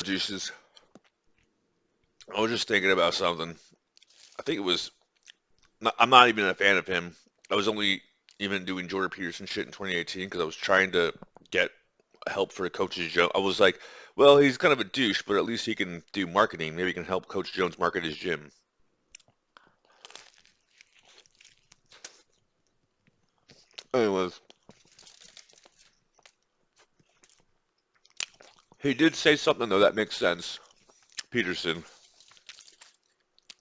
Juices. I was just thinking about something. I think it was. I'm not even a fan of him. I was only even doing Jordan Peterson shit in 2018 because I was trying to get help for Coach Jones. I was like, well, he's kind of a douche, but at least he can do marketing. Maybe he can help Coach Jones market his gym. Anyways, he did say something though that makes sense. Peterson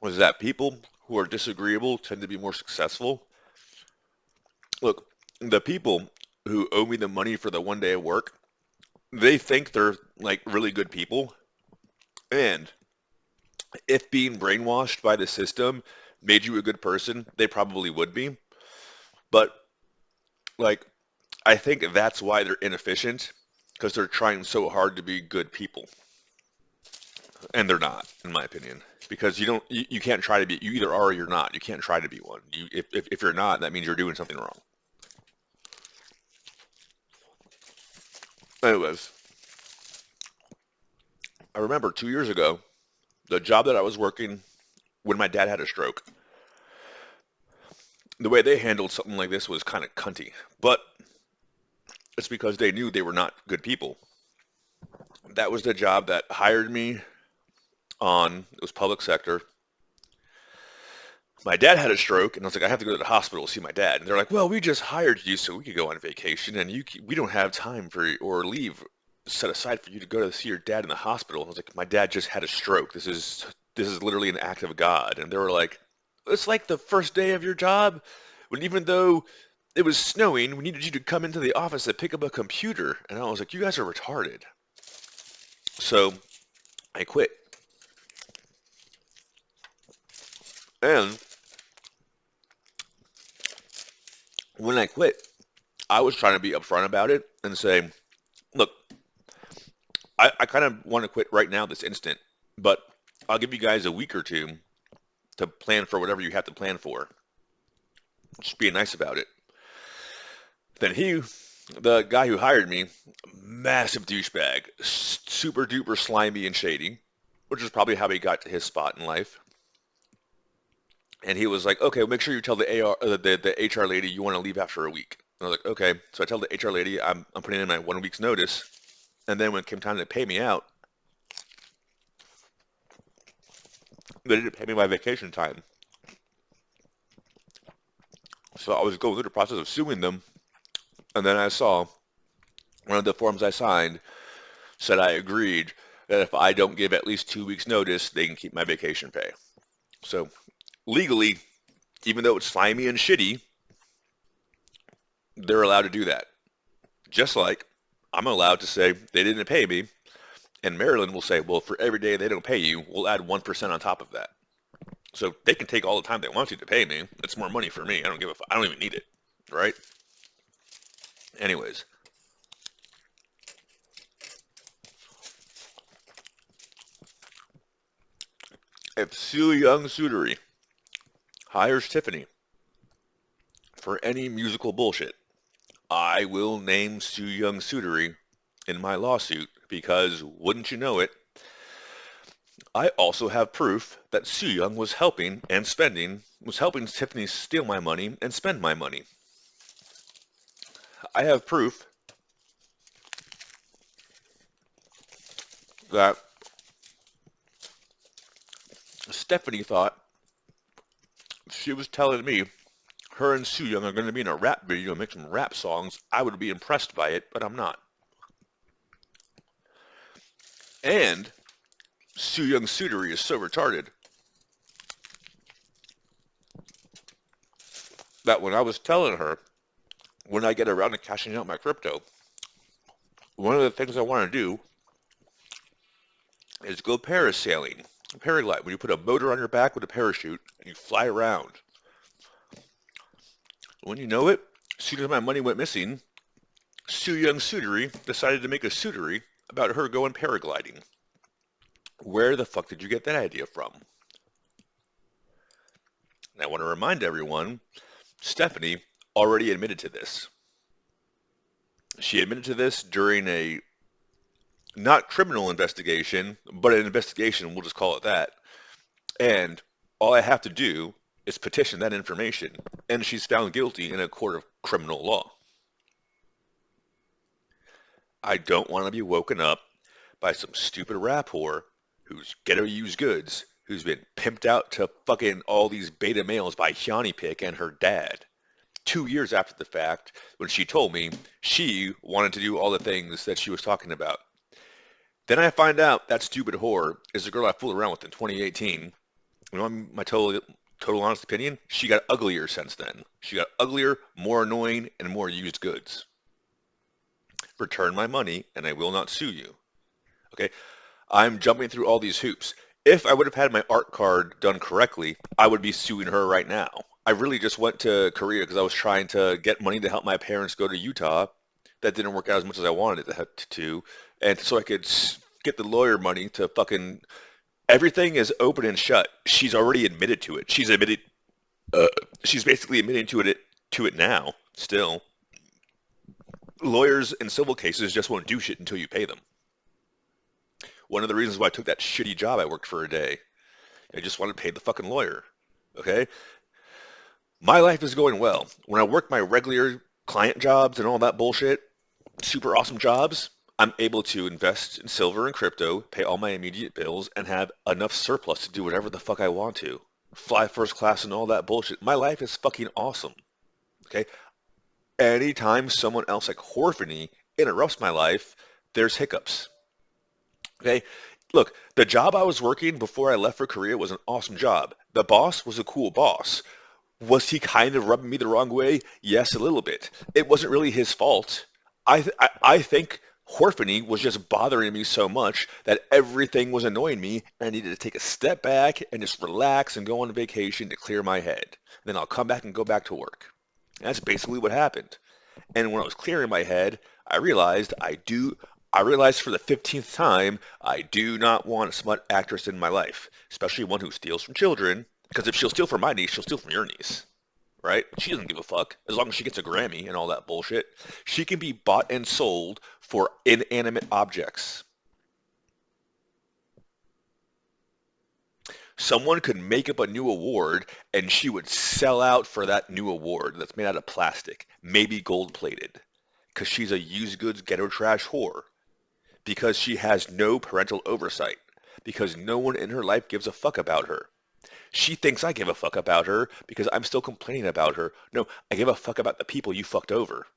was that people who are disagreeable tend to be more successful. Look, the people who owe me the money for the one day of work, they think they're like really good people. And if being brainwashed by the system made you a good person, they probably would be. But like, I think that's why they're inefficient because they're trying so hard to be good people, and they're not, in my opinion. Because you can't try to be, you either are or you're not. You can't try to be one. If you're not, that means you're doing something wrong. Anyways, I remember 2 years ago, the job that I was working when my dad had a stroke, the way they handled something like this was kind of cunty. But it's because they knew they were not good people. That was the job that hired me on, it was public sector. My dad had a stroke, and I was like, I have to go to the hospital to see my dad. And they're like, well, we just hired you so we could go on vacation, and we don't have time for or leave set aside for you to go to see your dad in the hospital. I was like, my dad just had a stroke. This is literally an act of God. And they were like, it's like the first day of your job, when even though it was snowing, we needed you to come into the office to pick up a computer. And I was like, you guys are retarded. So I quit. And when I quit, I was trying to be upfront about it and say, look, I kind of want to quit right now, this instant, but I'll give you guys a week or two to plan for whatever you have to plan for. Just being nice about it. Then the guy who hired me, massive douchebag, super duper slimy and shady, which is probably how he got to his spot in life. And he was like, okay, well, make sure you tell the HR lady you want to leave after a week. And I was like, okay. So I tell the HR lady I'm putting in my 1 week's notice. And then when it came time to pay me out, they didn't pay me my vacation time. So I was going through the process of suing them. And then I saw one of the forms I signed said I agreed that if I don't give at least 2 weeks notice, they can keep my vacation pay. So legally, even though it's slimy and shitty, they're allowed to do that. Just like I'm allowed to say they didn't pay me, and Maryland will say, well, for every day they don't pay you, we'll add 1% on top of that. So they can take all the time they want to pay me. It's more money for me. I don't even need it, right? Anyways, if Sue Young Sudery hires Tiffany for any musical bullshit, I will name Sue Young Sudery in my lawsuit because, wouldn't you know it, I also have proof that Soo Young was helping Tiffany steal my money and spend my money. I have proof that Stephanie thought she was telling me her and Soo Young are going to be in a rap video and make some rap songs. I would be impressed by it, but I'm not. And Soo Young Sudery is so retarded that when I was telling her when I get around to cashing out my crypto, one of the things I want to do is go parasailing, paraglide, when you put a motor on your back with a parachute and you fly around. When you know it, as soon as my money went missing, Soo Young Sudery decided to make a sudery about her going paragliding. Where the fuck did you get that idea from? And I want to remind everyone, Stephanie already admitted to this. She admitted to this during a not criminal investigation, but an investigation, we'll just call it that. And all I have to do is petition that information, and she's found guilty in a court of criminal law. I don't want to be woken up by some stupid rap whore who's ghetto used goods, who's been pimped out to fucking all these beta males by Hyani Pick and her dad. 2 years after the fact, when she told me she wanted to do all the things that she was talking about. Then I find out that stupid whore is the girl I fooled around with in 2018. You know, my total honest opinion, she got uglier since then. She got uglier, more annoying, and more used goods. Return my money, and I will not sue you. Okay? I'm jumping through all these hoops. If I would have had my art card done correctly, I would be suing her right now. I really just went to Korea because I was trying to get money to help my parents go to Utah. That didn't work out as much as I wanted it to. And so I could get the lawyer money to fucking... Everything is open and shut. She's already admitted to it. She's basically admitting to it now, still. Lawyers in civil cases just won't do shit until you pay them. One of the reasons why I took that shitty job I worked for a day. I just wanted to pay the fucking lawyer. Okay? My life is going well. When I work my regular client jobs and all that bullshit, super awesome jobs, I'm able to invest in silver and crypto, pay all my immediate bills, and have enough surplus to do whatever the fuck I want to. Fly first class and all that bullshit. My life is fucking awesome. Okay? Anytime someone else like Horfany interrupts my life, there's hiccups. Okay? Look, the job I was working before I left for Korea was an awesome job. The boss was a cool boss. Was he kind of rubbing me the wrong way? Yes, a little bit. It wasn't really his fault. I think Horfany was just bothering me so much that everything was annoying me, and I needed to take a step back and just relax and go on vacation to clear my head. Then I'll come back and go back to work. And that's basically what happened. And when I was clearing my head, I realized for the 15th time, I do not want a smut actress in my life, especially one who steals from children, because if she'll steal from my niece, she'll steal from your niece. Right? She doesn't give a fuck as long as she gets a Grammy and all that bullshit. She can be bought and sold for inanimate objects. Someone could make up a new award and she would sell out for that new award that's made out of plastic, maybe gold-plated, because she's a used goods ghetto trash whore, because she has no parental oversight, because no one in her life gives a fuck about her. She thinks I give a fuck about her because I'm still complaining about her. No, I give a fuck about the people you fucked over.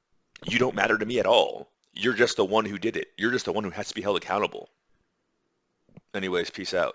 You don't matter to me at all. You're just the one who did it. You're just the one who has to be held accountable. Anyways, peace out.